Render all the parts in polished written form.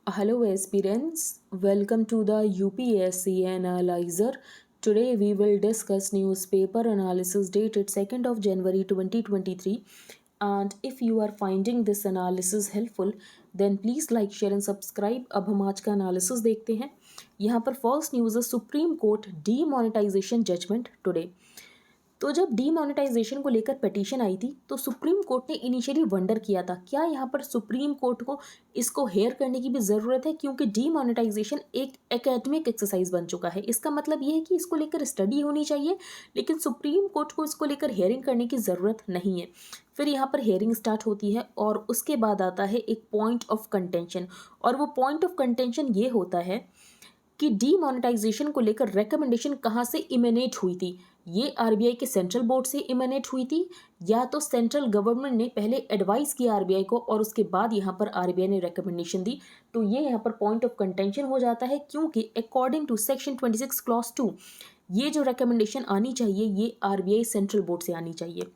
Hello aspirants, welcome to the UPSC Analyzer. Today we will discuss newspaper analysis dated 2nd of January 2023, and if you are finding this analysis helpful then please like, share and subscribe. अब हम आज का analysis देखते हैं. यहाँ पर first news है supreme court demonetisation judgement today. तो जब डीमोनेटाइजेशन को लेकर पिटीशन आई थी तो सुप्रीम कोर्ट ने इनिशियली वंडर किया था क्या यहाँ पर सुप्रीम कोर्ट को इसको हेयर करने की भी ज़रूरत है, क्योंकि डीमोनेटाइजेशन एक एकेडमिक एक्सरसाइज बन चुका है. इसका मतलब ये है कि इसको लेकर स्टडी होनी चाहिए, लेकिन सुप्रीम कोर्ट को इसको लेकर हेयरिंग करने की ज़रूरत नहीं है. फिर यहाँ पर हेयरिंग स्टार्ट होती है और उसके बाद आता है एक पॉइंट ऑफ कंटेंशन, और वो पॉइंट ऑफ कंटेंशन ये होता है कि डीमोनेटाइजेशन को लेकर रिकमेंडेशन कहाँ से इमेनेट हुई थी. ये आरबीआई के सेंट्रल बोर्ड से इमेनेट हुई थी, या तो सेंट्रल गवर्नमेंट ने पहले एडवाइस किया आरबीआई को और उसके बाद यहाँ पर आरबीआई ने रिकमेंडेशन दी. तो ये यहाँ पर पॉइंट ऑफ कंटेंशन हो जाता है, क्योंकि अकॉर्डिंग टू सेक्शन 26 क्लॉज 2 ये जो रिकमेंडेशन आनी चाहिए ये आरबीआई सेंट्रल बोर्ड से आनी चाहिए.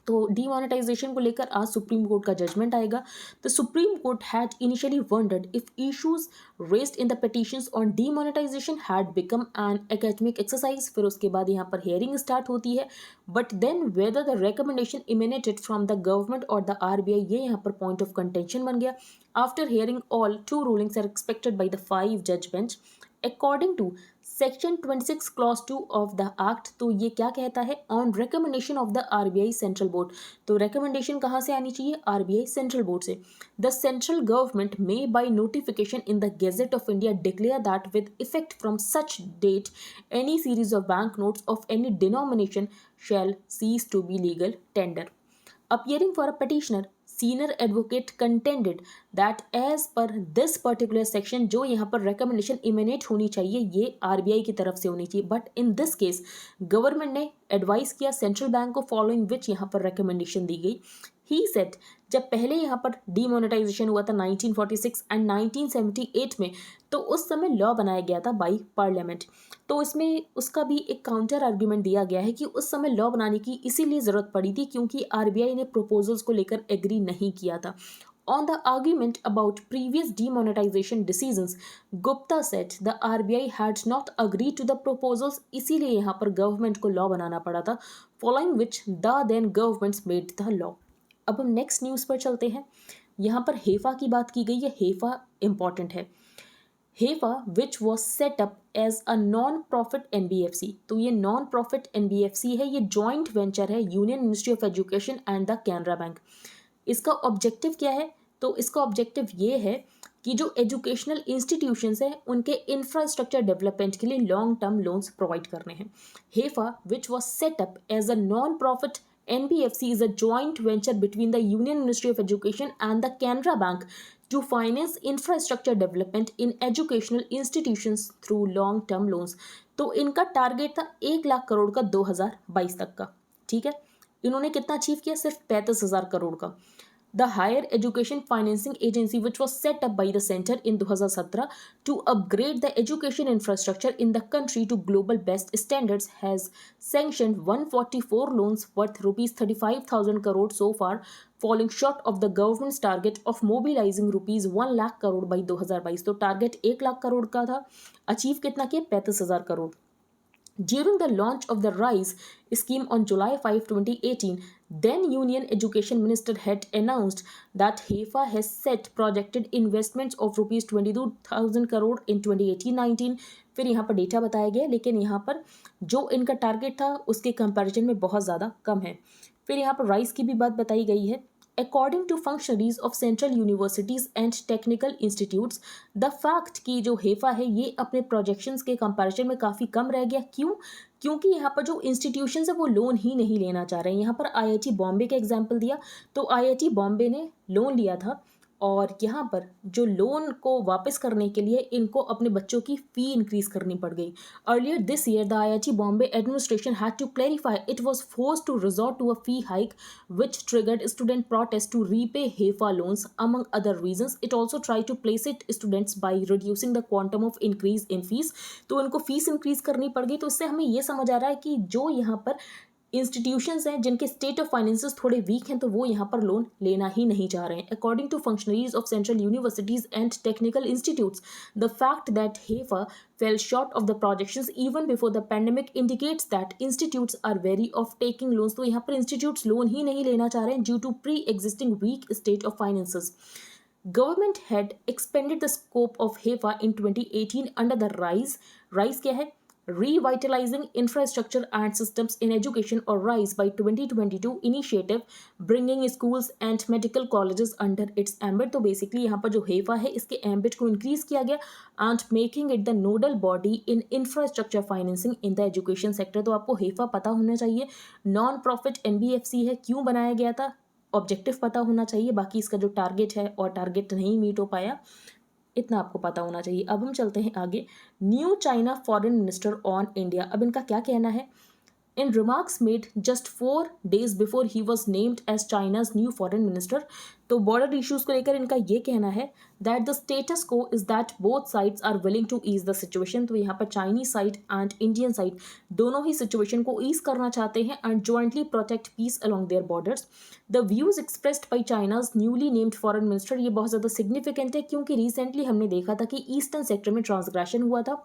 तो डीमोनेटाइजेशन को लेकर आज सुप्रीम कोर्ट का जजमेंट आएगा. The Supreme Court had initially wondered if issues raised in the petitions on demonetisation had become an academic exercise. फिर उसके बाद यहाँ पर हेयरिंग स्टार्ट होती है, but then whether the recommendation emanated from the government और द आरबीआई, ये यहाँ पर पॉइंट ऑफ कंटेंशन बन गया. After hearing all 2 rulings are expected by the 5 जज bench according to section 26 clause 2 of the act. तो ये क्या कहता है, on recommendation of the RBI central board. तो रिकमेंडेशन कहाँ से आनी चाहिए, आरबीआई सेंट्रल बोर्ड से. The central government may by notification in the gazette of India declare that with effect from such date any series of bank notes of any denomination shall cease to be legal tender. Appearing for a petitioner, senior advocate contended that as per this particular section जो यहाँ पर recommendation emanate होनी चाहिए ये RBI की तरफ से होनी चाहिए, but in this case government ने एडवाइस किया सेंट्रल बैंक को, फॉलोइंग विच यहाँ पर रिकमेंडेशन दी गई. ही सेट जब पहले यहाँ पर डीमोनेटाइजेशन हुआ था 1946 एंड 1978 में, तो उस समय लॉ बनाया गया था बाई पार्लियामेंट. तो इसमें उसका भी एक काउंटर आर्ग्यूमेंट दिया गया है कि उस समय लॉ बनाने की इसीलिए ज़रूरत पड़ी थी क्योंकि आरबीआई ने प्रपोजल्स को लेकर एग्री नहीं किया था. On the argument about previous demonetization decisions, Gupta said the RBI had not agreed to the proposals, इसीलिए यहाँ पर गवर्नमेंट को लॉ बनाना पड़ा था, following which the then governments made the law. अब हम नेक्स्ट न्यूज़ पर चलते हैं. यहाँ पर हेफा की बात की गई है. हेफा इंपॉर्टेंट है. HEFA which was set up as a non profit NBFC. तो ये नॉन प्रॉफिट एनबीएफसी है, ये जॉइंट वेंचर है Union Ministry of Education and the Canara Bank. इसका ऑब्जेक्टिव क्या है, तो इसका ऑब्जेक्टिव ये है कि जो एजुकेशनल इंस्टीट्यूशंस हैं उनके इंफ्रास्ट्रक्चर डेवलपमेंट के लिए लॉन्ग टर्म लोन्स प्रोवाइड करने हैं. HEFA which was set up as a non profit NBFC is a joint venture between the Union Ministry of Education and the Canara Bank to finance infrastructure development in educational institutions through long-term loans. तो इनका target था 1 लाख करोड़ का 2022 तक का. ठीक है, इन्होंने कितना अचीव किया, सिर्फ 35,000 करोड़ का. The Higher Education Financing Agency, which was set up by the center in 2017 to upgrade the education infrastructure in the country to global best standards, has sanctioned 144 loans worth rupees 35,000 crore so far, falling short of the government's target of mobilizing rupees 1 lakh crore by 2022. तो target 1 lakh crore का था, achieve कितना किया, 35,000 crore. During the launch of the RISE scheme on July 5, 2018, then Union Education Minister had announced that HEFA has set projected investments of rupees 22,000 crore in 2018-19. फिर यहाँ पर data बताया गया, लेकिन यहाँ पर जो इनका टारगेट था उसके कंपैरिजन में बहुत ज़्यादा कम है. फिर यहाँ पर राइस की भी बात बताई गई है. According to functionaries of central universities and technical institutes, the fact कि जो हेफा है ये अपने प्रोजेक्शंस के कंपैरिजन में काफ़ी कम रह गया. क्यों? क्योंकि यहाँ पर जो इंस्टीट्यूशंस है वो लोन ही नहीं लेना चाह रहे हैं. यहाँ पर आईआईटी बॉम्बे का एग्जाम्पल दिया, तो आईआईटी बॉम्बे ने लोन लिया था और यहाँ पर जो लोन को वापस करने के लिए इनको अपने बच्चों की फ़ी इंक्रीज़ करनी पड़ गई. Earlier this year the IIT Bombay administration had to clarify it was forced to resort to a fee hike which triggered student protests to repay HEFA loans. Among other reasons, it also tried to place it students by reducing the quantum of increase in fees. तो इनको fees increase करनी पड़ गई. तो इससे हमें ये समझ आ रहा है कि जो यहाँ पर इंस्टीट्यूशंस हैं जिनके स्टेट ऑफ फाइनेंसेस थोड़े वीक हैं तो वो यहाँ पर लोन लेना ही नहीं चाह रहे हैं. According to functionaries of central universities and technical institutes, the fact that HEFA fell short of the projections even before the pandemic indicates that institutes are wary of taking loans. तो यहाँ पर institutes loan ही नहीं लेना चाह रहे हैं due to pre-existing weak state of finances. Government had expanded the scope of HEFA in 2018 under the RISE क्या है, Revitalizing Infrastructure and Systems in Education or RISE by 2022 initiative, bringing schools and medical colleges under its ambit. तो basically यहाँ पर जो हेफा है इसके ambit को increase किया गया and making it the nodal body in infrastructure financing in the education sector. तो आपको हेफा पता होना चाहिए, नॉन प्रॉफिट एनबीएफसी है, क्यों बनाया गया था, ऑब्जेक्टिव पता होना चाहिए, बाकी इसका जो टारगेट है और टारगेट नहीं मीट हो पाया इतना आपको पता होना चाहिए. अब हम चलते हैं आगे. New China foreign minister on India. अब इनका क्या कहना है? In remarks made just 4 days before he was named as China's new foreign minister, तो border issues को लेकर इनका ये कहना है that the status quo is that both sides are willing to ease the situation. तो यहाँ पर Chinese side and Indian side दोनों ही situation को ease करना चाहते हैं and jointly protect peace along their borders. The views expressed by China's newly named foreign minister ये बहुत ज़्यादा significant है क्योंकि recently हमने देखा था कि ईस्टर्न सेक्टर में ट्रांसग्रेशन हुआ था.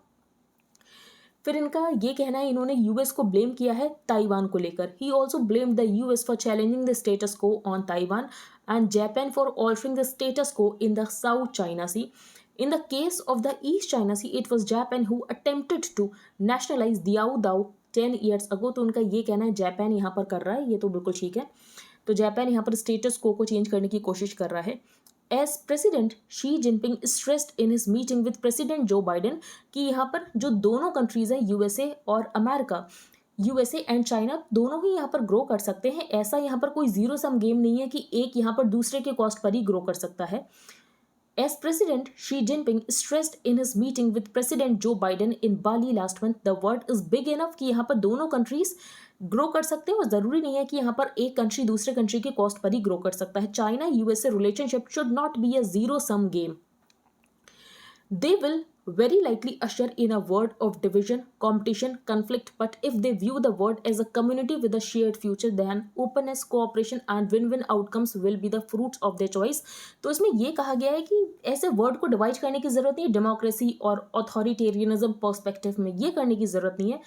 फिर इनका ये कहना है, इन्होंने यूएस को ब्लेम किया है ताइवान को लेकर. He also blamed the US for challenging the status quo on Taiwan and Japan for altering the status quo in the South China Sea. In the case of the East China Sea, it was Japan who attempted to nationalize Diao Dao 10 years ago. तो उनका ये कहना है Japan यहाँ पर कर रहा है, ये तो बिल्कुल ठीक है. तो जापान यहाँ पर स्टेटस को चेंज करने की कोशिश कर रहा है. As President Xi Jinping stressed in his meeting with President Joe Biden कि यहाँ पर जो दोनों कंट्रीज हैं यूएसए और अमेरिका, यूएसए एंड चाइना दोनों ही यहाँ पर ग्रो कर सकते हैं. ऐसा यहाँ पर कोई जीरो सम गेम नहीं है कि एक यहाँ पर दूसरे के कॉस्ट पर ही ग्रो कर सकता है. As President Xi Jinping stressed in his meeting with President Joe Biden in Bali last month, the world is big enough कि यहाँ पर दोनों कंट्रीज ग्रो कर सकते हैं और ज़रूरी नहीं है कि यहाँ पर एक कंट्री दूसरे कंट्री के कॉस्ट पर ही ग्रो कर सकता है. China USA relationship should not be a zero sum game. They will very likely usher in a world of division, competition, conflict, but if they view the world as a community with a shared future, then openness, cooperation and win-win outcomes will be the fruits of their choice. तो इसमें ये कहा गया है कि ऐसे word को divide करने की ज़रूरत नहीं है, डेमोक्रेसी और ऑथोरिटेरियनिज्म पर्सपेक्टिव में ये करने की ज़रूरत नहीं है.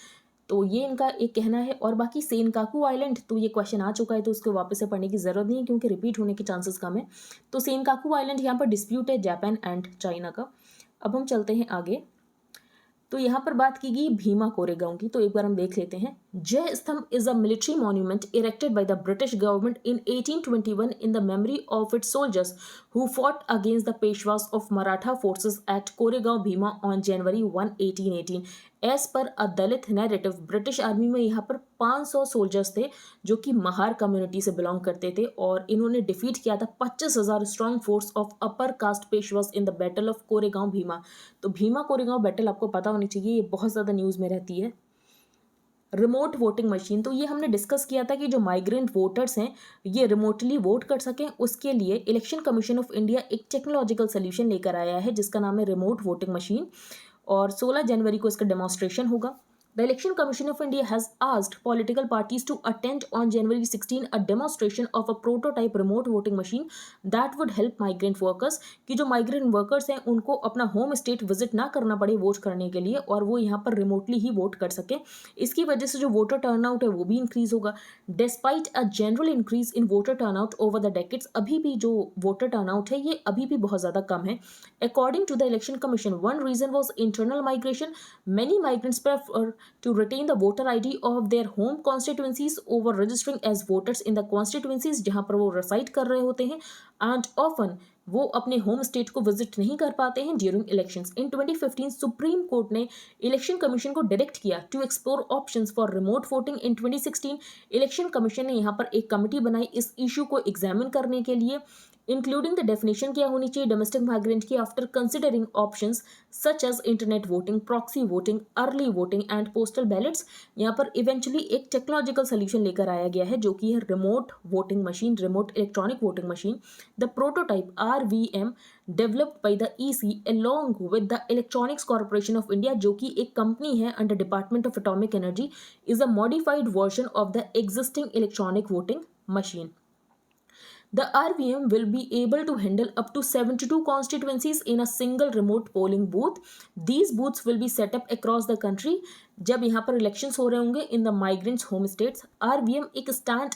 तो ये इनका एक कहना है. और बाकी सेनकाकू आइलैंड, तो ये क्वेश्चन आ चुका है तो उसको वापस से पढ़ने की ज़रूरत नहीं है क्योंकि रिपीट होने के चांसेस कम है. तो सेनकाकू आइलैंड यहाँ पर डिस्प्यूट है जापान एंड चाइना का. अब हम चलते हैं आगे. तो यहाँ पर बात की गई भीमा कोरेगांव की, तो एक बार हम देख लेते हैं. Jai Stambh is a military monument erected by the British government in 1821 in the memory of its soldiers who fought against the Peshwas of Maratha forces at Koregaon Bhima on January 1, 1818. As per a Dalit narrative, British army में यहाँ पर 500 soldiers थे जो कि Mahar community से belong करते थे और इन्होंने डिफीट किया था 25,000 strong force of upper caste Peshwas in the battle of Koregaon Bhima. तो भीमा कोरेगांव बैटल आपको पता होनी चाहिए, ये बहुत ज़्यादा न्यूज़ में रहती है. रिमोट वोटिंग मशीन, तो ये हमने डिस्कस किया था कि जो माइग्रेंट वोटर्स हैं ये रिमोटली वोट कर सकें, उसके लिए इलेक्शन कमीशन ऑफ इंडिया एक टेक्नोलॉजिकल सोल्यूशन लेकर आया है जिसका नाम है रिमोट वोटिंग मशीन और 16 जनवरी को इसका डेमोन्स्ट्रेशन होगा. The Election Commission of India has asked political parties to attend on January 16 a demonstration of a prototype remote voting machine that would help migrant workers कि जो migrant workers हैं उनको अपना home state visit ना करना पड़े vote करने के लिए और वो यहाँ पर remotely ही वोट कर सकें. इसकी वजह से जो वोटर टर्नआउट है वो भी इंक्रीज होगा. Despite a general increase in voter turnout over the decades, अभी भी जो वोटर टर्नआउट है ये अभी भी बहुत ज़्यादा कम है. According to the Election Commission, one reason was internal migration. Many migrants prefer to retain the voter ID of their home constituencies over registering as voters in the constituencies जहाँ पर वो reside कर रहे होते हैं and often वो अपने home state को विजिट नहीं कर पाते हैं during elections. In 2015 supreme court ने इलेक्शन कमीशन को डायरेक्ट किया to explore options for remote voting. In 2016 election commission ने यहाँ पर एक कमेटी बनाई इस इशू को एग्जामिन करने के लिए. इंक्लूडिंग द डेफिनेशन क्या होनी चाहिए डोमेस्टिक माइग्रेंट की after considering options such as internet voting, proxy voting, early voting and postal ballots. यहाँ पर इवेंचुअली एक टेक्नोलॉजिकल सोल्यूशन लेकर आया गया है जो कि है remote voting machine, remote electronic voting machine. The prototype RVM developed by the EC along with the Electronics Corporation of India, जो कि एक कंपनी है under department of atomic energy, is a modified version of the existing electronic voting machine. The RVM will be able to handle up to 72 constituencies in a single remote polling booth. These booths will be set up across the country. जब यहाँ पर elections हो रहे होंगे in the migrants home states, RVM एक stand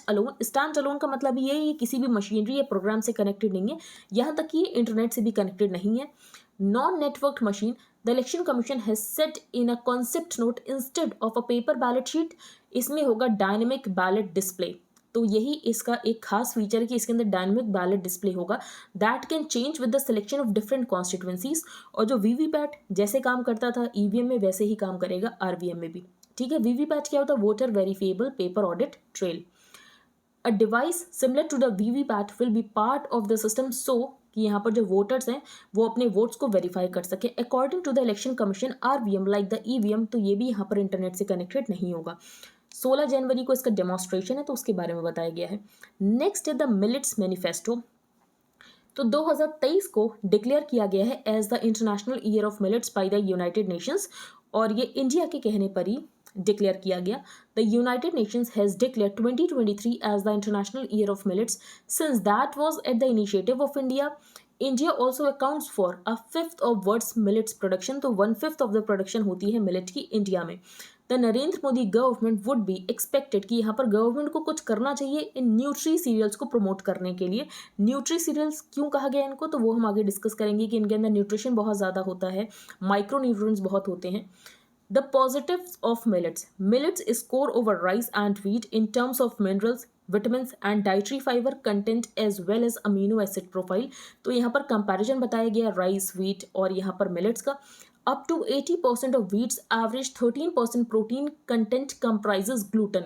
alone का मतलब ये है ये किसी भी मशीनरी या प्रोग्राम से कनेक्टेड नहीं है, यहाँ तक कि ये इंटरनेट से भी कनेक्टेड नहीं है। Non networked machine, the election Commission has set in a concept note instead of a paper ballot sheet, इसमें होगा डायनेमिक बैलेट डिस्प्ले। तो यही इसका एक खास फीचर है कि इसके अंदर डायनेमिक बैलेट डिस्प्ले होगा that can change with the selection of different constituencies. और जो वीवीपैट जैसे काम करता था ईवीएम में वैसे ही काम करेगा आरवीएम में भी। ठीक है, वीवीपैट क्या होता है? Voter verifiable paper audit trail. A device similar to the VVPAT will be part of the system so कि यहाँ पर जो वोटर्स हैं वो अपने वोट्स को वेरीफाई कर सके। According to the election commission RVM like the EVM, तो ये भी यहाँ पर इंटरनेट से कनेक्टेड नहीं होगा। 16 जनवरी को इसका डेमोन्स्ट्रेशन है तो उसके बारे में बताया गया है। नेक्स्ट है द मिलेट्स मैनिफेस्टो। तो 2023 को डिक्लेयर किया गया है as the international year of millets by the United Nations, और ये इंडिया के कहने पर ही डिक्लेयर किया गया। The United Nations has declare 2023 as the international year of millets since that was at the initiative of India. India also accounts for a fifth of world's millets production, तो 1/5 of the production होती है millet की India में। The Narendra Modi government would be expected कि यहाँ पर government को कुछ करना चाहिए इन न्यूट्री सीरियल्स को प्रमोट करने के लिए। न्यूट्री सीरियल्स क्यों कहा गया इनको, तो वो हम आगे डिस्कस करेंगे कि इनके अंदर न्यूट्रिशन बहुत ज़्यादा होता है, माइक्रो न्यूट्रिएंट्स बहुत होते हैं। The positives of millets. Millets score over rice and wheat in terms of minerals, vitamins and dietary fiber content as well as amino acid profile. तो यहाँ पर कंपैरिजन बताया गया राइस, व्हीट और यहाँ पर मिलेट्स का। Up to 80% of wheat's average 13% protein content comprises gluten,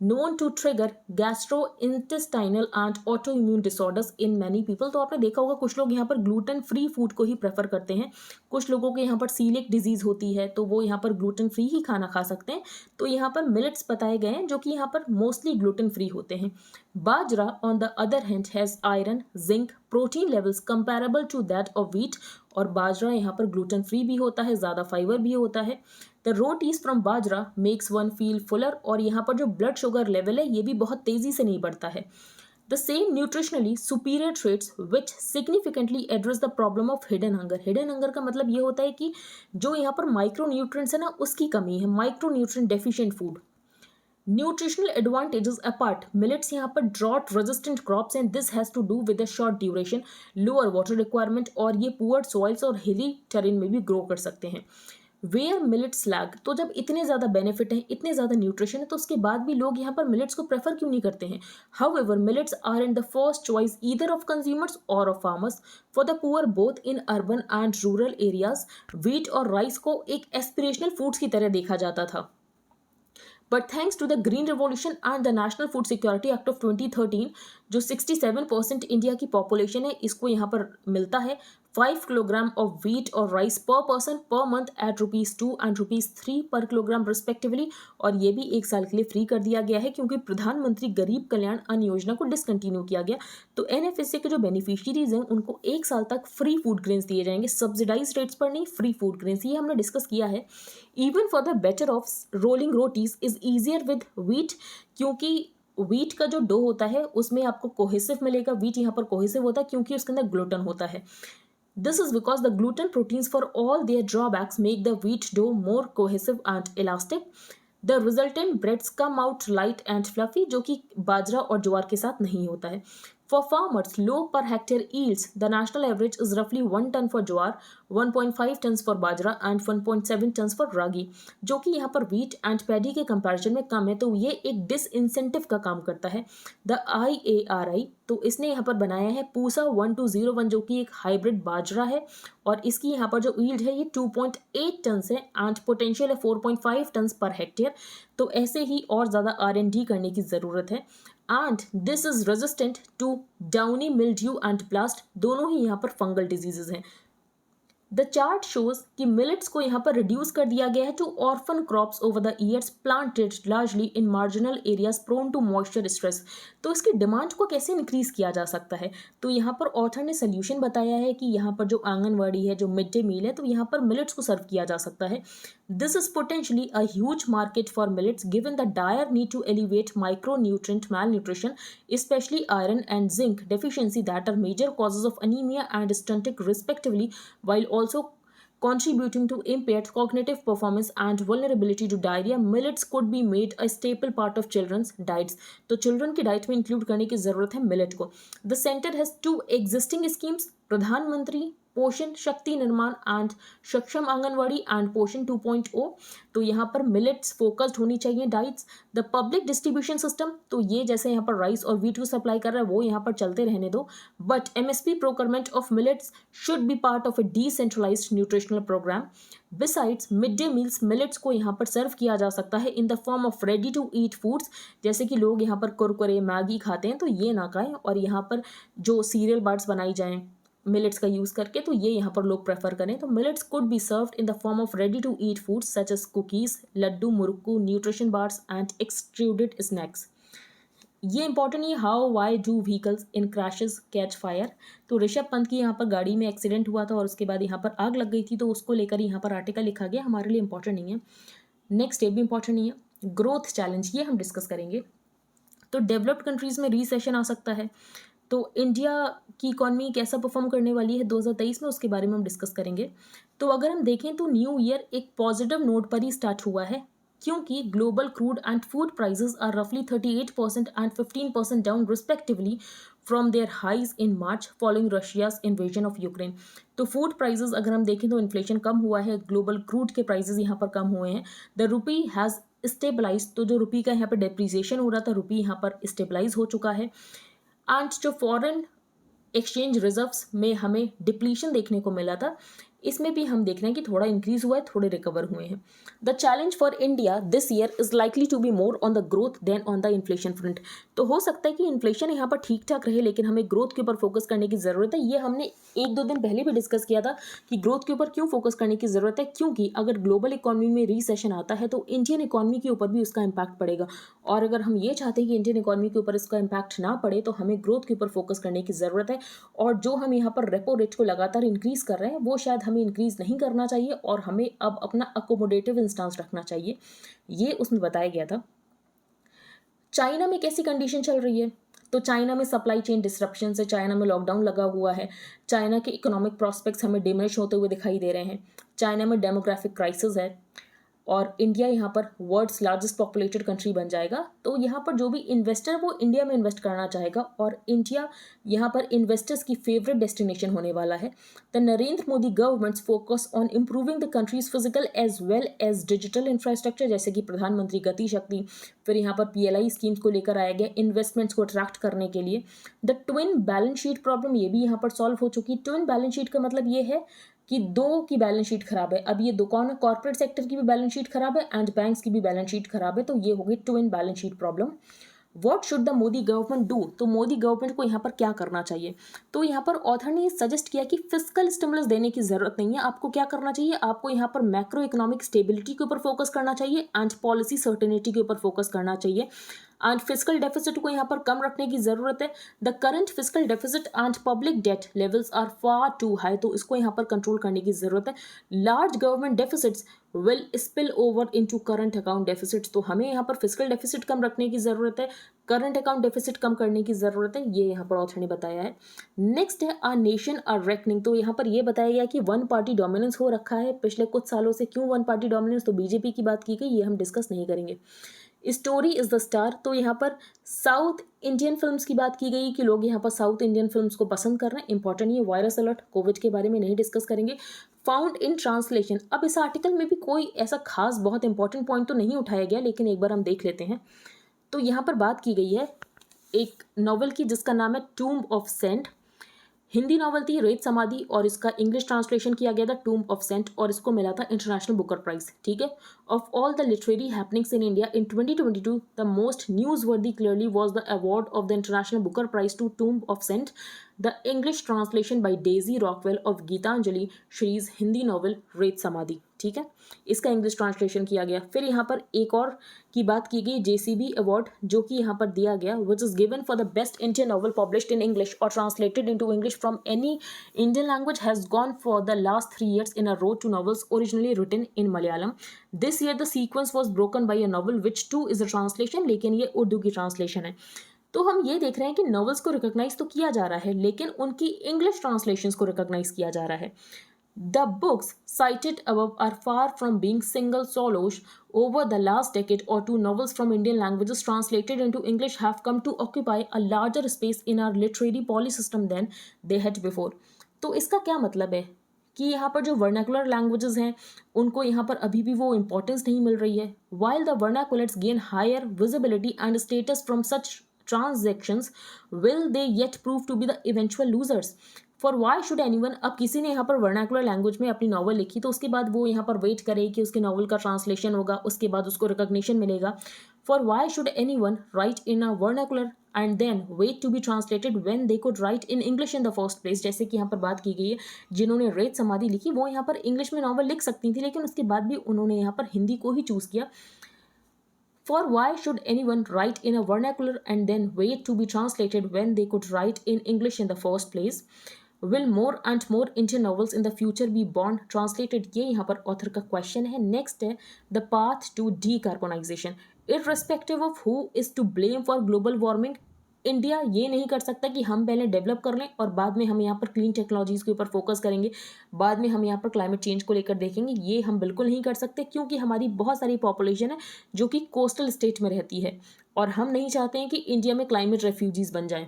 known to trigger gastrointestinal and autoimmune disorders in many people। तो आपने देखा होगा कुछ लोग यहाँ पर ग्लूटेन फ्री फूड को ही प्रेफर करते हैं, कुछ लोगों के यहाँ पर सीलिक डिजीज होती है तो वो यहाँ पर ग्लूटेन फ्री ही खाना खा सकते हैं। तो यहाँ पर मिलेट्स बताए गए हैं जो कि यहाँ पर मोस्टली ग्लूटेन फ्री होते हैं। Bajra on the other hand has iron, zinc, protein levels comparable to that of wheat, और बाजरा यहाँ पर ग्लूटेन फ्री भी होता है, ज़्यादा फाइबर भी होता है। The rotis from bajra makes one feel Fuller, और यहाँ पर जो ब्लड शुगर लेवल है ये भी बहुत तेज़ी से नहीं बढ़ता है। The same nutritionally superior traits which significantly address the problem of hidden hunger. Hidden hunger का मतलब ये होता है कि जो यहाँ पर माइक्रो न्यूट्रिएंट्स है ना उसकी कमी है, micro nutrient deficient food. Nutritional advantages apart, millets यहाँ पर drought resistant crops and this has to do with a short duration, lower water requirement, और ये पुअर सॉइल्स और हिली टेरेन में भी ग्रो कर सकते हैं। वेयर मिलेट्स लैग, तो जब इतने ज़्यादा बेनिफिट हैं, इतने ज़्यादा न्यूट्रिशन है, तो उसके बाद भी लोग यहाँ पर मिलेट्स को प्रेफर क्यों नहीं करते हैं? However millets are in the first choice either of consumers और of farmers for the poor both in urban and rural areas. Wheat और राइस को एक एस्पिरेशनल फूड्स की तरह देखा जाता था, but thanks to the Green Revolution and the National Food Security Act of 2013, जो 67% इंडिया की पॉपुलेशन है इसको यहाँ पर मिलता है 5 किलोग्राम ऑफ व्हीट और rice per person per month at ₹2 and ₹3 per kilogram respectively, और ये भी 1 साल के लिए फ्री कर दिया गया है क्योंकि प्रधानमंत्री गरीब कल्याण अन्न योजना को डिसकंटिन्यू किया गया। तो NFSA के जो बेनिफिशियरीज हैं उनको 1 साल तक फ्री फूड ग्रेन्स दिए जाएंगे, सब्सिडाइज रेट्स पर नहीं, फ्री फूड ग्रेन्स, ये हमने डिस्कस किया है। Even for the better of rolling rotis is easier with wheat, क्योंकि व्हीट का जो डो होता है उसमें आपको कोहेसिव मिलेगा, व्हीट यहाँ पर कोहेसिव होता है क्योंकि उसके अंदर ग्लूटेन होता है। This is because the gluten proteins, for all their drawbacks, make the wheat dough more cohesive and elastic. The resultant breads come out light and fluffy, जो कि बाजरा और ज्वार के साथ नहीं होता है। For farmers, low per hectare yields, the national average is roughly 1 ton for jowar, 1.5 tons for bajra and 1.7 tons for रागी, जो कि यहाँ पर wheat and paddy के कंपैरिजन में कम है। तो ये एक डिसइंसेंटिव का काम करता है। The IARI, तो इसने यहाँ पर बनाया है पूसा 1201, जो कि एक हाइब्रिड बाजरा है, और इसकी यहाँ पर जो यील्ड है ये 2.8 टन है एंड पोटेंशियल है 4.5 टन पर हेक्टेयर। तो ऐसे ही और ज़्यादा R&D करने की ज़रूरत है। And this is resistant to downy mildew and blast, दोनों ही यहाँ पर फंगल डिजीजेज हैं। द चार्ट शोज कि मिलेट्स को यहाँ पर रिड्यूस कर दिया गया है to orphan crops over the years planted largely in marginal areas prone to moisture stress. तो इसकी डिमांड को कैसे इंक्रीज किया जा सकता है, तो यहाँ पर ऑथर ने सोल्यूशन बताया है कि यहाँ पर जो आंगनवाड़ी है, जो मिड डे मील है, तो यहाँ पर मिलेट्स को सर्व किया जा सकता है। This is potentially a huge market for millets given the dire need to elevate micronutrient malnutrition, especially iron and zinc deficiency that are major causes of anemia and stunting respectively, while also contributing to impaired cognitive performance and vulnerability to diarrhea. Millets could be made a staple part of children's diets. तो children की diet में include करने की जरूरत है millet को। The centre has to existing schemes, Pradhanmantri Poshan शक्ति निर्माण एंड सक्षम आंगनवाड़ी एंड पोषण 2.0। तो यहाँ पर मिलेट्स फोकस्ड होनी चाहिए diets. The public distribution system, तो ये जैसे यहाँ पर राइस और व्हीट को सप्लाई कर रहा है वो यहाँ पर चलते रहने दो, but MSP procurement of millets should be part of a decentralised nutritional programme. Besides mid day meals millets को यहाँ पर सर्व किया जा सकता है in the form of ready to eat foods, जैसे कि लोग यहाँ पर कुरकुरे मैगी खाते हैं तो ये ना खाएं, और यहाँ पर जो सीरियल बार्स बनाई जाएं मिलेट्स का यूज़ करके तो ये यहाँ पर लोग प्रेफर करें। तो millets could be served in the form of ready to eat foods such as cookies, laddu, murukku, nutrition bars and extruded snacks. ये इंपॉर्टेंट है, how why do vehicles in crashes catch fire. तो ऋषभ पंत की यहाँ पर गाड़ी में एक्सीडेंट हुआ था और उसके बाद यहाँ पर आग लग गई थी, तो उसको लेकर यहाँ पर आर्टिकल लिखा गया, हमारे लिए इंपॉर्टेंट नहीं है। नेक्स्ट ये भी इंपॉर्टेंट नहीं है। ग्रोथ चैलेंज, ये हम डिस्कस करेंगे। तो डेवलप्ड कंट्रीज़ में रिसेशन आ सकता है, तो इंडिया की इकॉनमी कैसा परफॉर्म करने वाली है 2023 में, उसके बारे में हम डिस्कस करेंगे। तो अगर हम देखें तो न्यू ईयर एक पॉजिटिव नोट पर ही स्टार्ट हुआ है, क्योंकि global crude and food prices are रफली 38% and 15% down respectively from their highs in March following Russia's invasion of Ukraine. तो फूड प्राइसेस अगर हम देखें तो इन्फ्लेशन कम हुआ है, ग्लोबल क्रूड के प्राइसेस यहाँ पर कम हुए हैं। द रुपी हैज़ स्टेबलाइज, तो जो रुपी का यहाँ पर डेप्रिसिएशन हो रहा था, रुपी यहाँ पर स्टेबलाइज हो चुका है। एंड जो फॉरेन एक्सचेंज रिजर्व्स में हमें डिप्लीशन देखने को मिला था, इसमें भी हम देख रहे हैं कि थोड़ा इंक्रीज हुआ है, थोड़े रिकवर हुए हैं। The challenge for India this year is likely to be more on the growth than on the inflation front. तो हो सकता है कि इन्फ्लेशन यहाँ पर ठीक ठाक रहे, लेकिन हमें ग्रोथ के ऊपर फोकस करने की ज़रूरत है। ये हमने 1-2 दिन पहले भी डिस्कस किया था कि ग्रोथ के ऊपर क्यों फोकस करने की ज़रूरत है, क्योंकि अगर ग्लोबल इकॉनमी में रिसेशन आता है तो इंडियन इकॉनमी के ऊपर भी उसका इम्पैक्ट पड़ेगा, और अगर हम ये चाहते हैं कि इंडियन इकॉनमी के ऊपर इसका इम्पैक्ट ना पड़े तो हमें ग्रोथ के ऊपर फोकस करने की ज़रूरत है। और जो हम यहाँ पर रेपो रेट को लगातार इंक्रीज़ कर रहे हैं वो शायद हमें इंक्रीज़ नहीं करना चाहिए, और हमें अब अपना अकोमोडेटिव इंस्टांस रखना चाहिए, ये उसमें बताया गया था। चाइना में कैसी कंडीशन चल रही है, तो चाइना में सप्लाई चेन डिसरप्शन से, चाइना में लॉकडाउन लगा हुआ है, चाइना के इकोनॉमिक प्रॉस्पेक्ट्स हमें डिमिनिश होते हुए दिखाई दे रहे हैं, चाइना में डेमोग्राफिक क्राइसिस है, और इंडिया यहाँ पर वर्ल्ड्स लार्जेस्ट पॉपुलेटेड कंट्री बन जाएगा। तो यहाँ पर जो भी इन्वेस्टर वो इंडिया में इन्वेस्ट करना चाहेगा, और इंडिया यहाँ पर इन्वेस्टर्स की फेवरेट डेस्टिनेशन होने वाला है। The Narendra Modi government's focus on improving the country's physical as well as digital infrastructure, जैसे कि प्रधानमंत्री गति शक्ति, फिर यहाँ पर PLI स्कीम्स को लेकर आया गया इन्वेस्टमेंट्स को अट्रैक्ट करने के लिए। The twin balance sheet problem, ये भी यहाँ पर सॉल्व हो चुकी। ट्विन बैलेंस शीट का मतलब ये है कि दो की बैलेंस शीट खराब है। अब ये दो कौन है, कॉर्पोरेट सेक्टर की भी बैलेंस शीट खराब है एंड बैंक्स की भी बैलेंस शीट खराब है, तो ये होगी twin balance sheet problem. What should the Modi government do, तो मोदी गवर्नमेंट को यहाँ पर क्या करना चाहिए, तो यहाँ पर ऑथर ने सजेस्ट किया कि फिस्कल स्टिमुलस देने की जरूरत नहीं है। आपको क्या करना चाहिए, आपको यहाँ पर मैक्रो इकोनॉमिक स्टेबिलिटी के ऊपर फोकस करना चाहिए एंड पॉलिसी सर्टेनिटी के ऊपर फोकस करना चाहिए, एंड फिस्कल डेफिसिट को यहाँ पर कम रखने की ज़रूरत है। The current fiscal deficit and public debt levels are far too high, तो इसको यहाँ पर कंट्रोल करने की ज़रूरत है। Large government deficits will spill over into current account deficits, तो हमें यहाँ पर फिस्कल डेफिसिट कम रखने की ज़रूरत है, करंट अकाउंट डेफिसिट कम करने की ज़रूरत है, ये यहाँ पर ऑथर ने बताया है। नेक्स्ट है आ नेशन आर रेकनिंग, तो यहाँ पर ये बताया गया कि वन पार्टी डोमिनेंस हो रखा है पिछले कुछ सालों से। क्यों वन पार्टी डोमिनेंस, तो बीजेपी की बात की गई, ये हम डिस्कस नहीं करेंगे। स्टोरी इज़ द स्टार, तो यहाँ पर साउथ इंडियन फिल्म्स की बात की गई कि लोग यहाँ पर साउथ इंडियन फिल्म्स को पसंद कर रहे हैं, इंपॉर्टेंट ये। वायरस अलर्ट, कोविड के बारे में नहीं डिस्कस करेंगे। फाउंड इन ट्रांसलेशन, अब इस आर्टिकल में भी कोई ऐसा खास बहुत इंपॉर्टेंट पॉइंट तो नहीं उठाया गया, लेकिन एक बार हम देख लेते हैं। तो यहाँ पर बात की गई है एक नॉवेल की जिसका नाम है tomb of sand. Hindi novel थी रेत समाधि और इसका इंग्लिश ट्रांसलेशन किया गया था टूम्ब ऑफ सेंट और इसको मिला था इंटरनेशनल बुकर प्राइज। ठीक है। Of all the literary happenings in India in 2022 the most newsworthy clearly was the award of the International Booker Prize to Tomb of Sand, the English translation by Daisy Rockwell of Geetanjali Shree's Hindi novel Ret Samadhi. ठीक है, इसका English translation किया गया। फिर यहाँ पर एक और की बात की गई जेसीबी अवार्ड जो कि यहाँ पर दिया गया which is given for the best Indian novel published in English और translated into English from any Indian language has gone for the last 3 years in a row to novels originally written in Malayalam. This year the sequence was broken by a novel which too is a translation, लेकिन ये उर्दू की translation है। तो हम ये देख रहे हैं कि नॉवेल्स को रिकॉग्नाइज तो किया जा रहा है लेकिन उनकी इंग्लिश ट्रांसलेशंस को रिकॉग्नाइज किया जा रहा है। The books cited above are far from being single solos. Over the last decade or two, novels from Indian languages translated into English have come to occupy a larger space in our literary policy system than they had before. तो इसका क्या मतलब है कि यहाँ पर जो vernacular languages हैं उनको यहाँ पर अभी भी वो इम्पोर्टेंस नहीं मिल रही है। While the vernaculars gain higher visibility and status from such transactions, will they yet prove to be the eventual losers? For why should anyone, अब किसी ने यहाँ पर वर्नाकुलर लैंग्वेज में अपनी नॉवल लिखी तो उसके बाद वो यहाँ पर वेट करे कि उसकी नॉवल का ट्रांसलेशन होगा, उसके बाद उसको रिकॉग्निशन मिलेगा। For why should anyone write in a vernacular and then wait to be translated when they could write in English in the first place. जैसे कि यहाँ पर बात की गई है जिन्होंने रेत समाधि लिखी वो यहाँ पर इंग्लिश में नॉवल लिख सकती थी लेकिन उसके बाद भी उन्होंने यहाँ पर हिंदी को ही चूज़ किया। For why should anyone write in a vernacular and then wait to be translated when they could write in English in the first place? Will more and more Indian novels in the future be born translated? ये यहाँ पर author का question है। Next है the path to decarbonisation irrespective of who is to blame for global warming. India ये नहीं कर सकता कि हम पहले डेवलप कर लें और बाद में हम यहाँ पर क्लीन टेक्नोलॉजीज़ के ऊपर फोकस करेंगे, बाद में हम यहाँ पर क्लाइमेट चेंज को लेकर देखेंगे। ये हम बिल्कुल नहीं कर सकते क्योंकि हमारी बहुत सारी पॉपुलेशन है जो कि कोस्टल स्टेट में रहती है और हम नहीं चाहते हैं कि इंडिया में क्लाइमेट रेफ्यूजीज़ बन जाएं।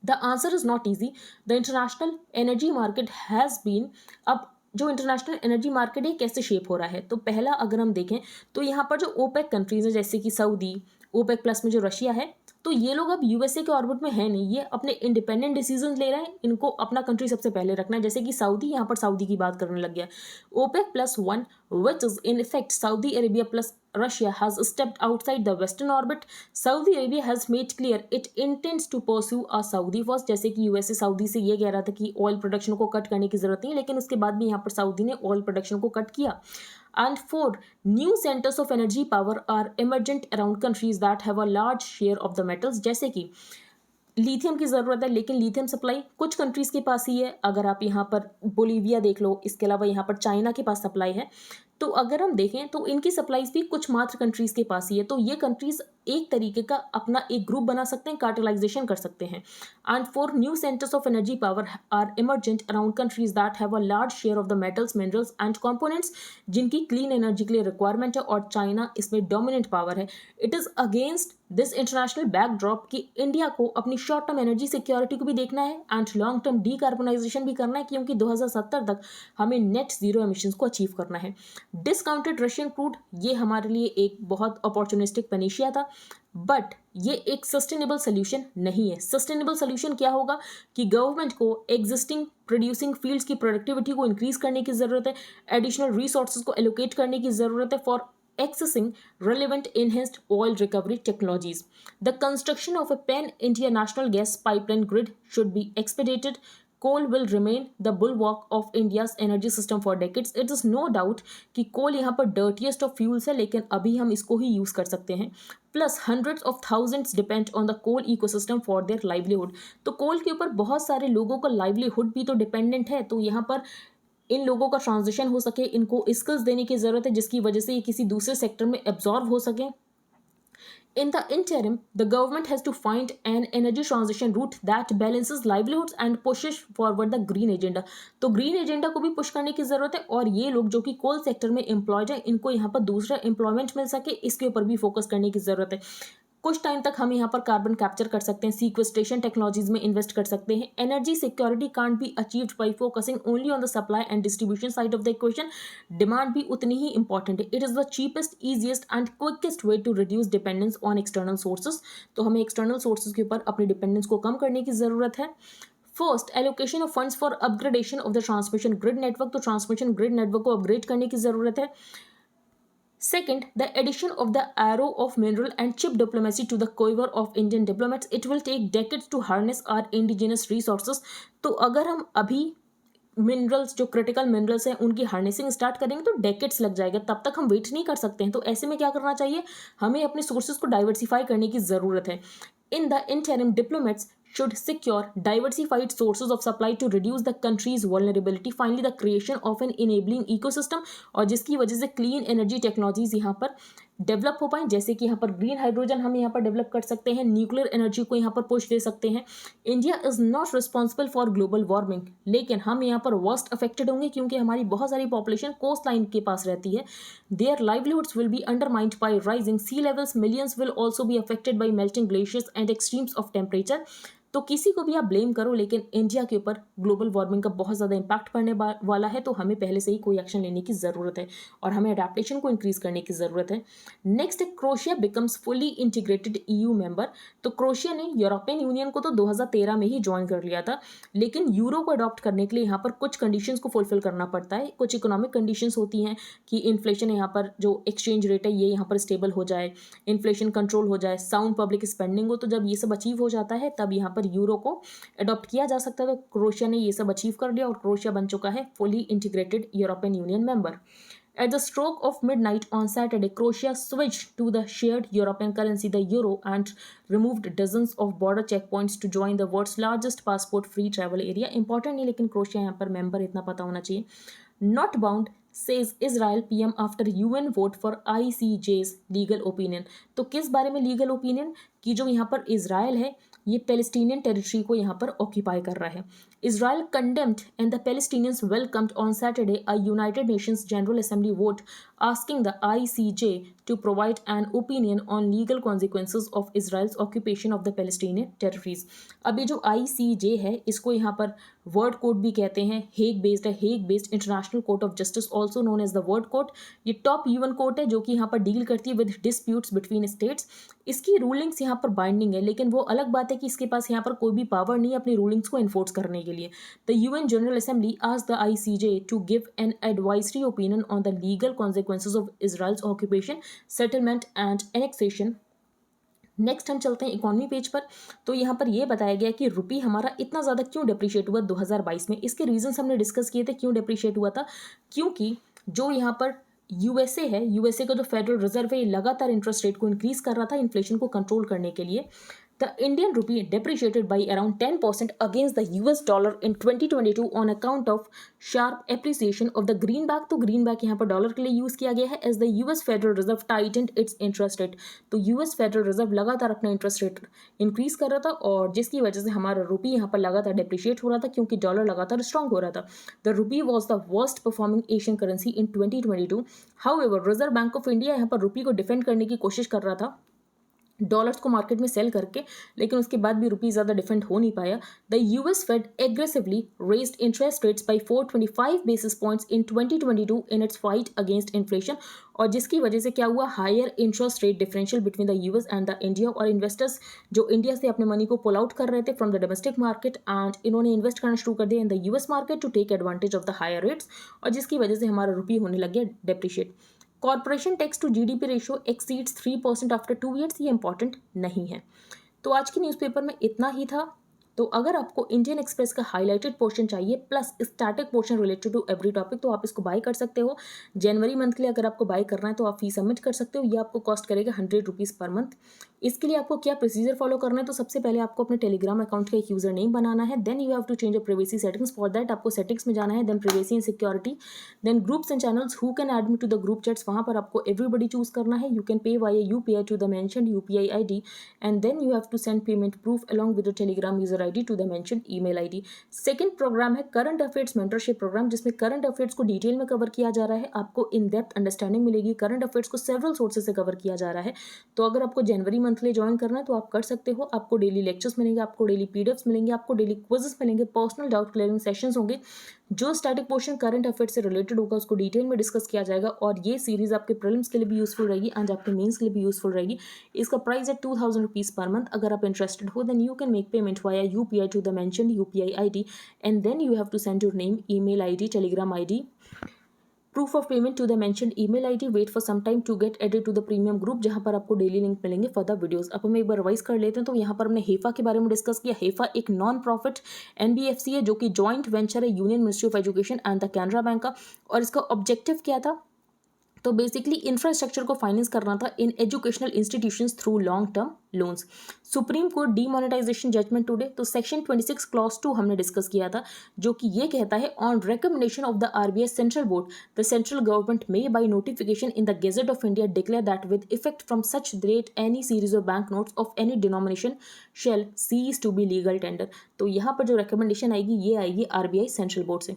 The answer is not easy. The international energy market has been, अब जो इंटरनेशनल एनर्जी मार्केट है कैसे शेप हो रहा है, तो पहला अगर हम देखें तो यहाँ पर जो ओपेक कंट्रीज़ हैं जैसे कि सऊदी, ओपेक प्लस में जो रशिया है, तो ये लोग अब यूएसए के ऑर्बिट में है नहीं, ये अपने इंडिपेंडेंट डिसीजन ले रहे हैं, इनको अपना कंट्री सबसे पहले रखना है। जैसे कि सऊदी, यहाँ पर सऊदी की बात करने लग गया। OPEC plus 1 which is in effect Saudi Arabia plus Russia has stepped outside the western orbit. Saudi Arabia has made clear it intends to pursue a Saudi first. जैसे कि यूएसए सऊदी से ये कह रहा था कि ऑयल प्रोडक्शन को cut करने की जरूरत नहीं है लेकिन उसके बाद भी यहाँ पर सऊदी ने ऑयल प्रोडक्शन को कट किया। And 4 new centers of energy power are emergent around countries that have a large share of the metals. जैसे कि लिथियम की ज़रूरत है लेकिन लिथियम सप्लाई कुछ कंट्रीज़ के पास ही है। अगर आप यहाँ पर बोलीविया देख लो, इसके अलावा यहाँ पर चाइना के पास सप्लाई है। तो अगर हम देखें तो इनकी सप्लाईज भी कुछ मात्र कंट्रीज़ के पास ही है। तो ये कंट्रीज़ एक तरीके का अपना एक ग्रुप बना सकते हैं, कार्टेलाइजेशन कर सकते हैं। And 4 new centres of energy power are emergent around countries that have a large share of the metals, minerals and components जिनकी क्लीन एनर्जी के लिए रिक्वायरमेंट है और चाइना इसमें डोमिनेंट पावर है। It is against this international backdrop कि India को अपनी शॉर्ट टर्म एनर्जी सिक्योरिटी को भी देखना है एंड लॉन्ग टर्म डीकार्बोनाइजेशन भी करना है क्योंकि 2070 तक हमें नेट जीरो एमिशंस को अचीव करना है। डिस्काउंटेड रशियन क्रूड ये हमारे लिए एक बहुत अपॉर्चुनिस्टिक पेनिशिया था बट ये एक सस्टेनेबल सोल्यूशन नहीं है। सस्टेनेबल सोल्यूशन क्या होगा कि गवर्नमेंट को एग्जिस्टिंग प्रोड्यूसिंग फील्ड्स की प्रोडक्टिविटी को इंक्रीज करने की ज़रूरत है, एडिशनल रिसोर्सेज को एलोकेट करने की ज़रूरत है for accessing relevant enhanced oil recovery technologies. The construction of a pan-India national gas pipeline grid should be expedited. Coal will remain the bulwark of India's energy system for decades. It is no doubt कि coal यहाँ पर dirtiest of fuels है लेकिन अभी हम इसको ही use कर सकते हैं। Plus hundreds of thousands depend on the coal ecosystem for their livelihood. तो coal के ऊपर बहुत सारे लोगों का livelihood भी तो dependent है। तो यहाँ पर इन लोगों का ट्रांजिशन हो सके, इनको स्किल्स देने की ज़रूरत है जिसकी वजह से ये किसी दूसरे सेक्टर में एब्जॉर्व हो सकें। In the interim, the government has to find an energy transition route that balances livelihoods and pushes forward the green agenda. तो ग्रीन एजेंडा को भी पुश करने की ज़रूरत है और ये लोग जो कि कोल सेक्टर में एम्प्लॉयड है इनको यहाँ पर दूसरा एम्प्लॉयमेंट मिल सके, इसके ऊपर भी फोकस करने की ज़रूरत है। कुछ टाइम तक हम यहाँ पर कार्बन कैप्चर कर सकते हैं, सीक्वेस्ट्रेशन टेक्नोलॉजीज में इन्वेस्ट कर सकते हैं। Energy security can't be achieved by focusing only on the supply and distribution side of the equation. Demand भी उतनी ही इंपॉर्टेंट है। It is the cheapest, easiest and quickest way to reduce dependence on external sources. तो हमें external sources के ऊपर अपनी dependence को कम करने की ज़रूरत है। First, allocation of funds for upgradation of the transmission grid network, तो ट्रांसमिशन ग्रिड नेटवर्क को अपग्रेड करने की जरूरत है. Second, the addition of the arrow of mineral and chip diplomacy to the quiver of Indian diplomats. It will take decades to harness our indigenous resources. तो अगर हम अभी मिनरल्स, जो क्रिटिकल मिनरल्स हैं, उनकी हार्नेसिंग स्टार्ट करेंगे तो decades लग जाएगा, तब तक हम वेट नहीं कर सकते हैं. तो ऐसे में क्या करना चाहिए, हमें अपने सोर्सेज को डाइवर्सिफाई करने की ज़रूरत है. In the interim diplomats should secure diversified sources of supply to reduce the country's vulnerability. Finally, the creation of an enabling ecosystem, और जिसकी वजह से क्लीन एनर्जी टेक्नोलॉजीज यहाँ पर डेवलप हो पाएँ, जैसे कि यहाँ पर ग्रीन हाइड्रोजन हम यहाँ पर डेवलप कर सकते हैं, न्यूक्लियर एनर्जी को यहाँ पर पुश दे सकते हैं. India is not responsible for global warming, लेकिन हम यहाँ पर वर्स्ट अफेक्टेड होंगे क्योंकि हमारी बहुत सारी पॉपुलेशन कोस्ट लाइन के पास रहती है. Their livelihoods will be undermined by rising sea levels. Millions will also be affected by melting glaciers and extremes of temperature. तो किसी को भी आप ब्लेम करो, लेकिन इंडिया के ऊपर ग्लोबल वार्मिंग का बहुत ज़्यादा इम्पैक्ट पड़ने वाला है. तो हमें पहले से ही कोई एक्शन लेने की ज़रूरत है और हमें अडेप्टेशन को इंक्रीज करने की ज़रूरत है. नेक्स्ट है, Croatia becomes fully integrated EU member. तो क्रोएशिया ने यूरोपियन यूनियन को तो 2013 में ही ज्वाइन कर लिया था, लेकिन यूरो को अडॉप्ट करने के लिए यहाँ पर कुछ कंडीशंस को फुलफिल करना पड़ता है. कुछ इकोनॉमिक कंडीशंस होती हैं कि इन्फ्लेशन यहाँ पर, जो एक्सचेंज रेट है, ये यहाँ पर स्टेबल हो जाए, इन्फ्लेशन कंट्रोल हो जाए, साउंड पब्लिक स्पेंडिंग हो. तो जब ये सब अचीव हो जाता है तब यहाँ पर यूरो को अडॉप्ट किया जा सकता है. तो क्रोएशिया ने ये सब अचीव कर लिया और क्रोएशिया बन चुका है fully integrated European union member. At the stroke of midnight on Saturday, Croatia switched to the shared European currency, the euro, and removed dozens of border checkpoints to join the world's largest passport-free travel area. Important नहीं, लेकिन Croatia यहाँ पर member, इतना पता होना चाहिए. Not bound, says Israel PM after UN vote for ICJ's legal opinion. तो किस बारे में लीगल ओपिनियन, कि जो यहाँ पर इजराइल है ये पैलेस्टीनियन टेरिटरी को यहाँ पर ऑक्यूपाई कर रहा है. Israel condemned and the Palestinians welcomed on Saturday a United Nations General Assembly vote asking the ICJ to provide an opinion on legal consequences of Israel's occupation of the Palestinian territories. अब ये जो ICJ है, इसको यहाँ पर word court भी कहते हैं, हेग बेस्ड है, Hague based International Court of Justice, also known as the world court. ये टॉप UN कोर्ट है जो कि यहाँ पर डील करती है विद डिस्प्यूट्स बिटवीन स्टेट्स. इसकी रूलिंग्स यहाँ पर बाइंडिंग है, लेकिन वो अलग बात है कि इसके पास यहाँ पर कोई भी पावर नहीं है अपनी रूलिंग्स को इन्फोर्स करने के लिए. The UN General Assembly asked the ICJ to give an advisory opinion on the legal consequences of Israel's occupation, settlement and annexation. Next हम चलते हैं इकोनॉमी पेज पर. तो यहाँ पर ये बताया गया कि रुपी हमारा इतना ज़्यादा क्यों डिप्रिशिएट हुआ 2022 में. इसके रीजंस हमने डिस्कस किए थे क्यों डिप्रिशिएट हुआ था. क्योंकि जो यहाँ पर USA है, USA का जो फेडरल रिजर्व है, लगातार इंटरेस्ट रेट को इंक्रीज कर रहा था इन्फ्लेशन को कंट्रोल करने के लिए. The Indian rupee depreciated by around 10% against the US dollar in 2022 on account of sharp appreciation of the greenback. तो greenback यहाँ पर डॉलर के लिए यूज़ किया गया है as the US Federal Reserve tightened its interest rate. तो US Federal Reserve लगातार अपना इंटरेस्ट रेट इंक्रीज कर रहा था और जिसकी वजह से हमारा रुपी यहाँ पर लगातार डिप्रिशिएट हो रहा था क्योंकि डॉलर लगातार स्ट्रॉन्ग हो रहा था. The rupee was the worst performing Asian currency in 2022. However, Reserve Bank of India यहाँ पर रुपी को डिफेंड करने की कोशिश कर रहा था डॉलर्स को मार्केट में सेल करके, लेकिन उसके बाद भी रुपी ज़्यादा डिफेंड हो नहीं पाया. द US Fed aggressively raised interest rates by 425 basis points in 2022 in its fight against inflation. और जिसकी वजह से क्या हुआ, higher interest rate differential between the US and the India. और इन्वेस्टर्स जो इंडिया से अपने मनी को पुल आउट कर रहे थे from the domestic market and इन्होंने इन्वेस्ट करना शुरू कर दिया in the US market to take advantage of the higher rates, और जिसकी वजह से हमारा रुपी होने लग गया depreciate. Corporation tax to GDP ratio exceeds 3% after 2 years. ये इंपॉर्टेंट नहीं है. तो आज की न्यूज़पेपर में इतना ही था. तो अगर आपको इंडियन एक्सप्रेस का हाईलाइटेड पोर्शन चाहिए plus static portion related to every topic, तो आप इसको बाय कर सकते हो. जनवरी मंथ के लिए अगर आपको बाय करना है तो आप फी सबमिट कर सकते हो. ये आपको कॉस्ट करेगा 100 रुपीज़ पर मंथ. इसके लिए आपको क्या प्रोसीजर फॉलो करना है, तो सबसे पहले आपको अपने टेलीग्राम अकाउंट का एक यूजर नेम बनाना है. Then you have to change privacy settings. For that आपको सेटिंग्स में जाना है, then privacy and security, then groups and channels who can add me to the group chats. वहाँ पर आपको एवरीबडी चूज करना है. You can pay via UPI to the mentioned UPI ID and then you have to send payment proof along with the Telegram user ID to the mentioned email ID. Second program है current affairs mentorship programme, जिसमें current affairs को detail में cover किया जा रहा है. आपको in depth understanding मिलेगी. करंट अफेयर्स को सेवरल सोर्सेज से कवर किया जा रहा है. तो अगर आपको जनवरी मंथ में ज्वाइन करना है तो आप कर सकते हो. आपको डेली लेक्चर्स मिलेंगे, आपको डेली PDFs मिलेंगे, आपको डेली क्विजेस मिलेंगे, पर्सनल डाउट क्लियरिंग सेशंस होंगे जो स्टैटिक पोर्शन करंट अफेयर्स से रिलेटेड होगा उसको डिटेल में डिस्कस किया जाएगा, और ये सीरीज आपके प्रीलिम्स के लिए भी यूजफुल रहेगी एंड आपके मेंस के लिए भी यूजफुल रहेगी। इसका प्राइस है 2000 रुपीज़ पर मंथ। अगर आप इंटरेस्टेड हो then you can make payment via UPI to the mentioned UPI ID, and then you have to send your name, email ID, Telegram ID, proof of payment to the mentioned email ID. Wait for some time to get added to the premium group, जहां पर आपको daily link मिलेंगे for the videos. अब हम एक बार revise कर लेते हैं। तो यहाँ पर हमने हेफा के बारे में डिस्कस किया। हेफा एक नॉन प्रॉफिट NBFC है जो कि जॉइंट वेंचर है Union Ministry of Education and the Canara bank का, और इसका ऑब्जेक्टिव क्या था? तो बेसिकली इंफ्रास्ट्रक्चर को फाइनेंस करना था in educational institutions through long term loans. Supreme court demonetisation judgement today, तो सेक्शन 26 क्लॉज 2 हमने डिस्कस किया था, जो कि ये कहता है on recommendation of the RBI central board the central government may by notification in the gazette of India declare that with effect from such date any series of bank notes of any denomination shall cease to be legal tender. तो यहाँ पर जो recommendation आएगी ये आएगी RBI central board से।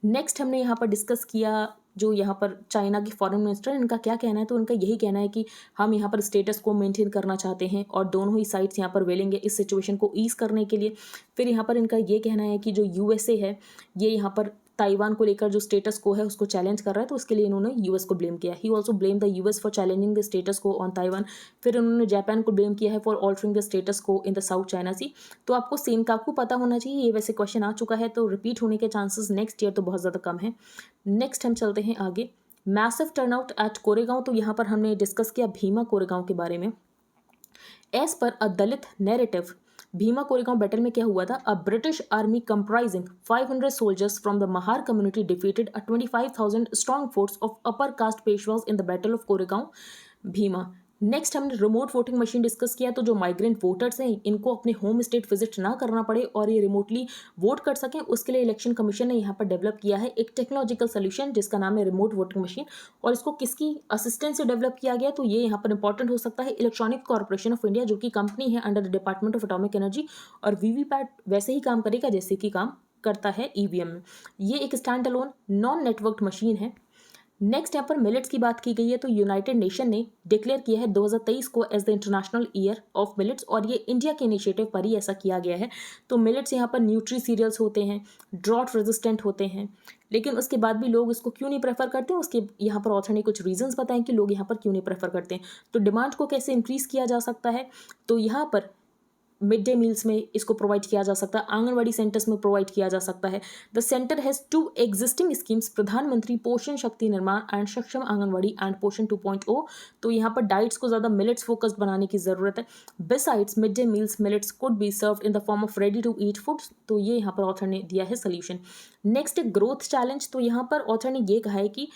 Next हमने यहाँ पर डिस्कस किया जो यहाँ पर चाइना के फॉरेन मिनिस्टर, इनका क्या कहना है? तो उनका यही कहना है कि हम यहाँ पर स्टेटस को मेंटेन करना चाहते हैं और दोनों ही साइड्स यहाँ पर वेलेंगे इस सिचुएशन को ईज करने के लिए। फिर यहाँ पर इनका ये कहना है कि जो USA है ये यहाँ पर ताइवान को लेकर जो स्टेटस को है उसको चैलेंज कर रहा है, तो उसके लिए इन्होंने US को ब्लेम किया। He also blame the US for challenging the status quo on Taiwan. फिर उन्होंने जापान को ब्लेम किया है for altering the status quo in the South China सी। तो आपको सेनकाकू पता होना चाहिए, ये वैसे क्वेश्चन आ चुका है, तो रिपीट होने के चांसेस नेक्स्ट ईयर तो बहुत ज़्यादा कम है। नेक्स्ट हम चलते हैं आगे। मैसिव टर्नआउट एट कोरेगांव, तो यहाँ पर हमने डिस्कस किया भीमा कोरेगांव के बारे में। As per a Dalit narrative, Bhima Koregaon battle में क्या हुआ था? A British army comprising 500 soldiers from the Mahar community defeated a 25,000 strong force of upper caste Peshwas in the battle of Koregaon Bhima. Next हमने रिमोट वोटिंग मशीन डिस्कस किया, तो जो माइग्रेंट वोटर्स हैं इनको अपने होम स्टेट विजिट ना करना पड़े और ये रिमोटली वोट कर सकें, उसके लिए इलेक्शन कमीशन ने यहाँ पर डेवलप किया है एक टेक्नोलॉजिकल सोल्यूशन जिसका नाम है रिमोट वोटिंग मशीन। और इसको किसकी असिस्टेंस से डेवलप किया गया? तो ये यहाँ पर इंपॉर्टेंट हो सकता है इलेक्ट्रॉनिक कॉर्पोरेशन ऑफ इंडिया, जो कि कंपनी है under the department of atomic energy, और वीवीपैट वैसे ही काम करेगा जैसे कि काम करता है EVM में। ये एक stand alone non networked machine है। नेक्स्ट यहाँ पर मिलेट्स की बात की गई है, तो यूनाइटेड नेशन ने डिक्लेयर किया है 2023 को as the international year of millets, और ये इंडिया के इनिशिएटिव पर ही ऐसा किया गया है। तो मिलेट्स यहाँ पर न्यूट्री सीरियल्स होते हैं, ड्रॉट रेजिस्टेंट होते हैं, लेकिन उसके बाद भी लोग इसको क्यों नहीं प्रेफर करते हैं? उसके यहाँ पर ऑथर ने कुछ रीजंस बताएं कि लोग यहाँ पर क्यों नहीं प्रेफर करते हैं। तो डिमांड को कैसे इंक्रीज किया जा सकता है? तो यहाँ पर मिड डे मील्स में इसको प्रोवाइड किया जा सकता है, आंगनवाड़ी सेंटर्स में प्रोवाइड किया जा सकता है। The centre has 2 existing schemes, Pradhanmantri Poshan शक्ति निर्माण एंड सक्षम आंगनवाड़ी एंड पोषण 2.0। तो यहाँ पर डाइट्स को ज़्यादा मिलेट्स फोकस्ड बनाने की ज़रूरत है। Besides mid day meals millets could be served in the form of ready to eat foods. तो ये यहाँ पर ऑथर ने दिया है सोल्यूशन। नेक्स्ट ग्रोथ चैलेंज, तो यहाँ पर ऑथर ने ये कहा है कि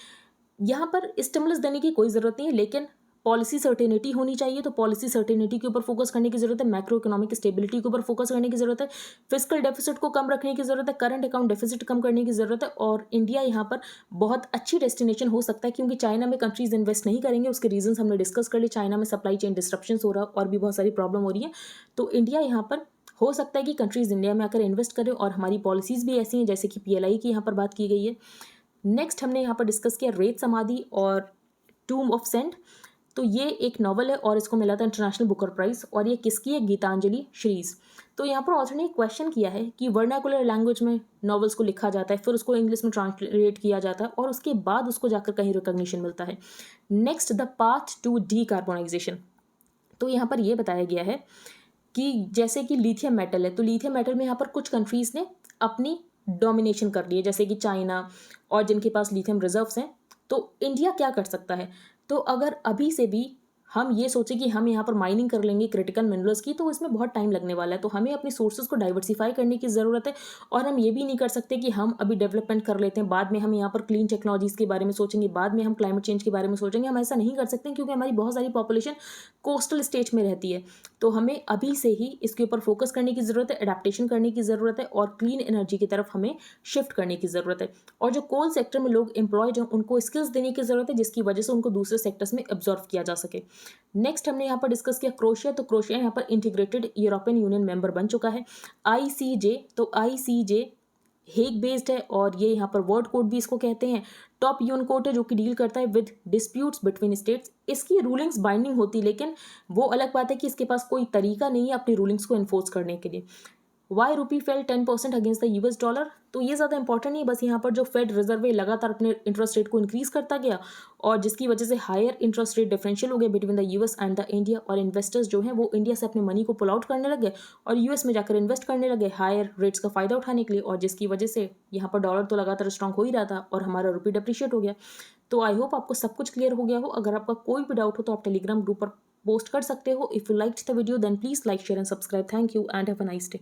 यहाँ पर स्टिमुलस देने की कोई ज़रूरत नहीं है, लेकिन पॉलिसी सर्टेनिटी होनी चाहिए। तो पॉलिसी सर्टेनिटी के ऊपर फोकस करने की जरूरत है, मैक्रो इकोनॉमिक स्टेबिलिटी के ऊपर फोकस करने की जरूरत है, फिजिकल डेफिसिट को कम रखने की जरूरत है, करंट अकाउंट डेफिसिट कम करने की जरूरत है। और इंडिया यहाँ पर बहुत अच्छी डेस्टिनेशन हो सकता है, क्योंकि चाइना में कंट्रीज इन्वेस्ट नहीं करेंगे। उसके रीजन हमने डिस्कस कर लिए, चाइना में सप्लाई चेन डिस्ट्रप्शन हो रहा है और भी बहुत सारी प्रॉब्लम हो रही है। तो इंडिया यहाँ पर हो सकता है कि कंट्रीज इंडिया में आकर इन्वेस्ट करें, और हमारी पॉलिसीज भी ऐसी हैं जैसे कि PLI की यहाँ पर बात की गई है। नेक्स्ट हमने यहाँ पर डिस्कस किया रेत समाधि और टूम ऑफ सेंट। तो ये एक नॉवल है और इसको मिला था इंटरनेशनल बुकर प्राइज, और ये किसकी है? गीतांजलि श्रीज। तो यहाँ पर ऑथर ने एक क्वेश्चन किया है कि वर्नाकुलर लैंग्वेज में नॉवेल्स को लिखा जाता है, फिर उसको इंग्लिश में ट्रांसलेट किया जाता है, और उसके बाद उसको जाकर कहीं रिकॉग्निशन मिलता है। Next the path to decarbonization. तो यहाँ पर ये बताया गया है कि जैसे कि लिथियम मेटल है, तो लिथियम मेटल में यहाँ पर कुछ कंट्रीज ने अपनी डोमिनेशन कर ली है, जैसे कि चाइना और जिनके पास लिथियम रिजर्व्स हैं। तो इंडिया क्या कर सकता है? तो अगर अभी से भी हम ये सोचें कि हम यहाँ पर माइनिंग कर लेंगे क्रिटिकल मिनरल्स की, तो इसमें बहुत टाइम लगने वाला है। तो हमें अपने सोर्सेज को डाइवर्सिफाई करने की ज़रूरत है, और हम ये भी नहीं कर सकते कि हम अभी डेवलपमेंट कर लेते हैं, बाद में हम यहाँ पर क्लीन टेक्नोलॉजीज़ के बारे में सोचेंगे, बाद में हम क्लाइमेट चेंज के बारे में सोचेंगे। हम ऐसा नहीं कर सकते क्योंकि हमारी बहुत सारी पॉपुलेशन कोस्टल स्टेट में रहती है। तो हमें अभी से ही इसके ऊपर फोकस करने की ज़रूरत है, एडेप्टेशन करने की ज़रूरत है, और क्लीन एनर्जी की तरफ हमें शिफ्ट करने की ज़रूरत है। और जो कोल सेक्टर में लोग एम्प्लॉयड हैं उनको स्किल्स देने की ज़रूरत है, जिसकी वजह से उनको दूसरे सेक्टर्स में एब्जॉर्व किया जा सके। नेक्स्ट हमने यहाँ पर डिस्कस किया क्रोशिया। तो क्रोशिया यहाँ पर इंटीग्रेटेड यूरोपियन यूनियन मेंबर बन चुका है। ICJ, तो ICJ हेग बेस्ड है, और ये यहाँ पर वर्ल्ड कोर्ट भी इसको कहते हैं। टॉप यून कोर्ट है जो कि डील करता है विद डिस्प्यूट्स बिटवीन स्टेट्स। इसकी रूलिंग्स बाइंडिंग होती, लेकिन वो अलग बात है कि इसके पास कोई तरीका नहीं है अपनी रूलिंग्स को इन्फोर्स करने के लिए। वाई रूपी fail 10% against the US dollar, तो ये ज़्यादा इंपॉर्टेंट नहीं, बस यहाँ पर जो फेड रिजर्व है लगातार अपने इंटरेस्ट रेट को इंक्रीज़ करता गया और जिसकी वजह से हायर इंटरेस्ट रेट डिफरेंशियल हो गया between the US and the India, और इन्वेस्टर्स जो हैं वो इंडिया से अपने मनी को पुल आउट करने लगे और यूएस में जाकर इन्वेस्ट करने लगे हायर रेट्स का फ़ायदा उठाने के लिए, और जिसकी वजह से यहाँ पर डॉलर तो लगातार स्ट्रॉन्ग हो ही रहा था और हमारा रुपये डिप्रिशिएट हो गया। तो आई होप आपको सब कुछ क्लियर हो गया हो। अगर आपका कोई भी डाउट हो तो आप टेलीग्राम ग्रुप पर पोस्ट कर सकते हो। If you liked the video then please like share and subscribe. Thank you and have a nice day.